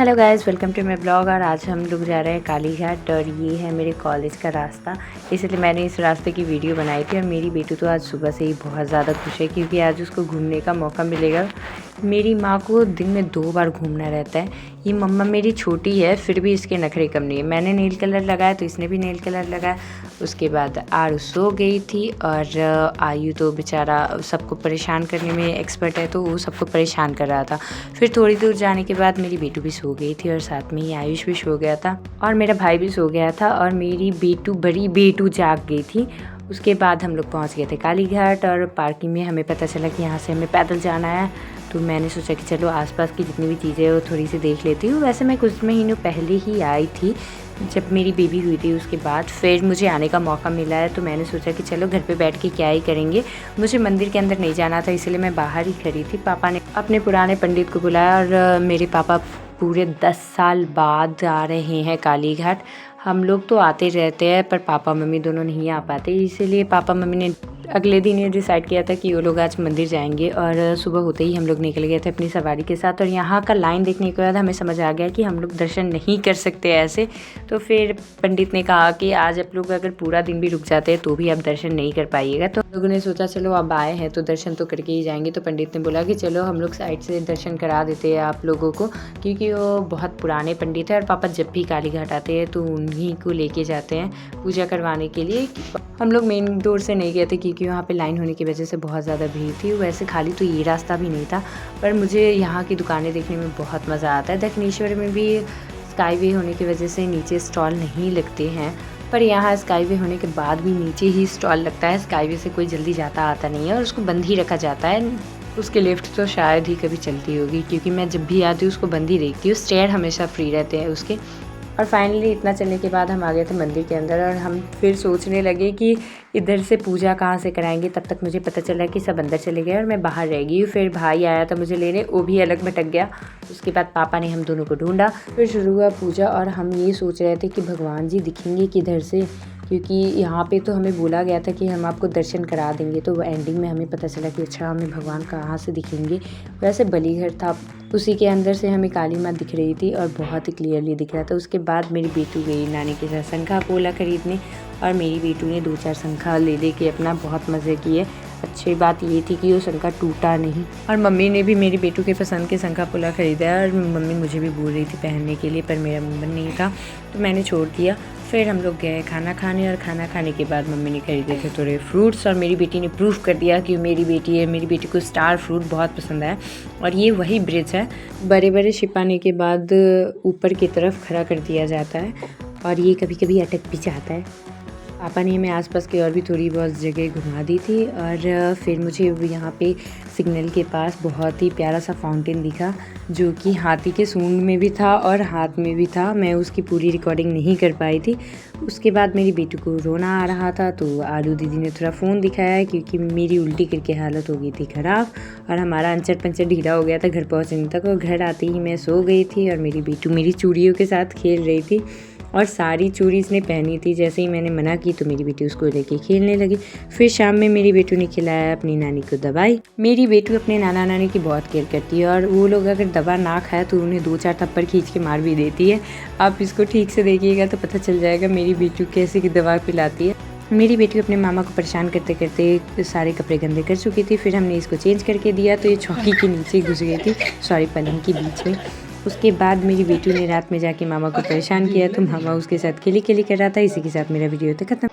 Hello guys, welcome to my blog. और आज हम लोग जा रहे हैं काली घाट और ये है मेरे कॉलेज का रास्ता, इसलिए मैंने इस रास्ते की वीडियो बनाई थी। और मेरी बेटी तो आज सुबह से ही बहुत ज़्यादा खुश है क्योंकि आज उसको घूमने का मौका मिलेगा। मेरी माँ को दिन में 2 बार घूमना रहता है। ये मम्मा मेरी छोटी है फिर भी इसके नखरे कम नहीं है। मैंने नेल कलर लगाया तो इसने भी नेल कलर लगाया। उसके बाद आरू सो गई थी और आयु तो बेचारा सबको परेशान करने में एक्सपर्ट है, तो वो सबको परेशान कर रहा था। फिर थोड़ी दूर जाने के बाद मेरी बेटू भी सो गई थी और साथ में ही आयुष भी सो गया था और मेरा भाई भी सो गया था और मेरी बड़ी बेटू जाग गई थी। उसके बाद हम लोग पहुंच गए थे काली घाट और पार्किंग में हमें पता चला कि यहाँ से हमें पैदल जाना है। तो मैंने सोचा कि चलो आसपास की जितनी भी चीज़ें हैं वो थोड़ी सी देख लेती हूँ। वैसे मैं कुछ महीनों पहले ही आई थी जब मेरी बेबी हुई थी, उसके बाद फिर मुझे आने का मौका मिला है। तो मैंने सोचा कि चलो घर पे बैठ के क्या ही करेंगे। मुझे मंदिर के अंदर नहीं जाना था इसलिए मैं बाहर ही खड़ी थी। पापा ने अपने पुराने पंडित को बुलाया और मेरे पापा पूरे 10 साल बाद आ रहे हैं काली घाट। हम लोग तो आते रहते हैं पर पापा मम्मी दोनों नहीं आ पाते, इसीलिए पापा मम्मी ने अगले दिन ये डिसाइड किया था कि वो लोग आज मंदिर जाएंगे। और सुबह होते ही हम लोग निकल गए थे अपनी सवारी के साथ। और यहाँ का लाइन देखने के बाद हमें समझ आ गया कि हम लोग दर्शन नहीं कर सकते ऐसे। तो फिर पंडित ने कहा कि आज आप लोग अगर पूरा दिन भी रुक जाते हैं तो भी आप दर्शन नहीं कर पाइएगा। तो हम लोगों ने सोचा चलो अब आए हैं तो दर्शन तो करके ही जाएंगे। तो पंडित ने बोला कि चलो हम लोग साइड से दर्शन करा देते हैं आप लोगों को, क्योंकि वो बहुत पुराने पंडित है और पापा जब भी काली घाट आते हैं तो उन्हीं को लेके जाते हैं पूजा करवाने के लिए। हम लोग मेन डोर से नहीं गए थे क्योंकि वहाँ पे लाइन होने की वजह से बहुत ज़्यादा भीड़ थी। वैसे खाली तो ये रास्ता भी नहीं था, पर मुझे यहाँ की दुकानें देखने में बहुत मज़ा आता है। दक्षिणेश्वर में भी स्काई वे होने की वजह से नीचे स्टॉल नहीं लगते हैं, पर यहाँ स्काई वे होने के बाद भी नीचे ही स्टॉल लगता है। स्काई वे से कोई जल्दी जाता आता नहीं है और उसको बंद ही रखा जाता है। उसके लिफ्ट तो शायद ही कभी चलती होगी क्योंकि मैं जब भी आती हूँ उसको बंद ही देखती हूँ। स्टेयर हमेशा फ्री रहते हैं उसके। और फाइनली इतना चलने के बाद हम आ गए थे मंदिर के अंदर और हम फिर सोचने लगे कि इधर से पूजा कहाँ से कराएंगे। तब तक मुझे पता चला कि सब अंदर चले गए और मैं बाहर रह गई। फिर भाई आया था मुझे लेने, वो भी अलग भटक गया। उसके बाद पापा ने हम दोनों को ढूंढा, फिर शुरू हुआ पूजा। और हम ये सोच रहे थे कि भगवान जी दिखेंगे किधर से, क्योंकि यहाँ पे तो हमें बोला गया था कि हम आपको दर्शन करा देंगे। तो एंडिंग में हमें पता चला कि अच्छा हमें भगवान कहाँ से दिखेंगे। वैसे बलीघर था, उसी के अंदर से हमें काली माँ दिख रही थी और बहुत ही क्लियरली दिख रहा था। उसके बाद मेरी बेटू गई नानी के साथ शंखा पोला खरीदने और मेरी बेटू ने 2-4 शंखा ले के अपना बहुत मज़े किए। अच्छी बात ये थी कि वो शंखा टूटा नहीं। और मम्मी ने भी मेरी बेटू के पसंद के शंखा पोला ख़रीदा और मम्मी मुझे भी बोल रही थी पहनने के लिए, पर मेरा मन नहीं था तो मैंने छोड़ दिया। फिर हम लोग गए खाना खाने और खाना खाने के बाद मम्मी ने खरीदे थे थोड़े फ्रूट्स और मेरी बेटी ने प्रूफ कर दिया कि मेरी बेटी है। मेरी बेटी को स्टार फ्रूट बहुत पसंद है। और ये वही ब्रिज है, बड़े बड़े शिप आने के बाद ऊपर की तरफ खड़ा कर दिया जाता है और ये कभी कभी अटक भी जाता है। पापा ने हमें आसपास की और भी थोड़ी बहुत जगह घुमा दी थी। और फिर मुझे यहाँ पे सिग्नल के पास बहुत ही प्यारा सा फाउंटेन दिखा जो कि हाथी के सूंड में भी था और हाथ में भी था। मैं उसकी पूरी रिकॉर्डिंग नहीं कर पाई थी। उसके बाद मेरी बेटी को रोना आ रहा था तो आलू दीदी ने थोड़ा फ़ोन दिखाया क्योंकि मेरी उल्टी करके हालत हो गई थी ख़राब और हमारा अंचर पंचर ढीला हो गया था घर पहुँचने तक। और घर आते ही मैं सो गई थी और मेरी बेटू मेरी चूड़ियों के साथ खेल रही थी और सारी चूड़ी इसने पहनी थी। जैसे ही मैंने मना की तो मेरी बेटी उसको लेके खेलने लगी। फिर शाम में मेरी बेटू ने खिलाया अपनी नानी को दवाई। मेरी बेटू अपने नाना नानी की बहुत केयर करती है और वो लोग अगर दवा ना खाए तो उन्हें 2-4 थप्पड़ खींच के मार भी देती है। आप इसको ठीक से देखिएगा तो पता चल जाएगा मेरी बेटू कैसे की दवा पिलाती है। मेरी बेटी अपने मामा को परेशान करते करते सारे कपड़े गंदे कर चुकी थी। फिर हमने इसको चेंज करके दिया तो ये चौकी के नीचे घुस गई थी, सॉरी पलंग के बीच में। उसके बाद मेरी बेटी ने रात में जाके मामा को परेशान किया तो मामा उसके साथ खेली कर रहा था। इसी के साथ मेरा वीडियो तो खत्म।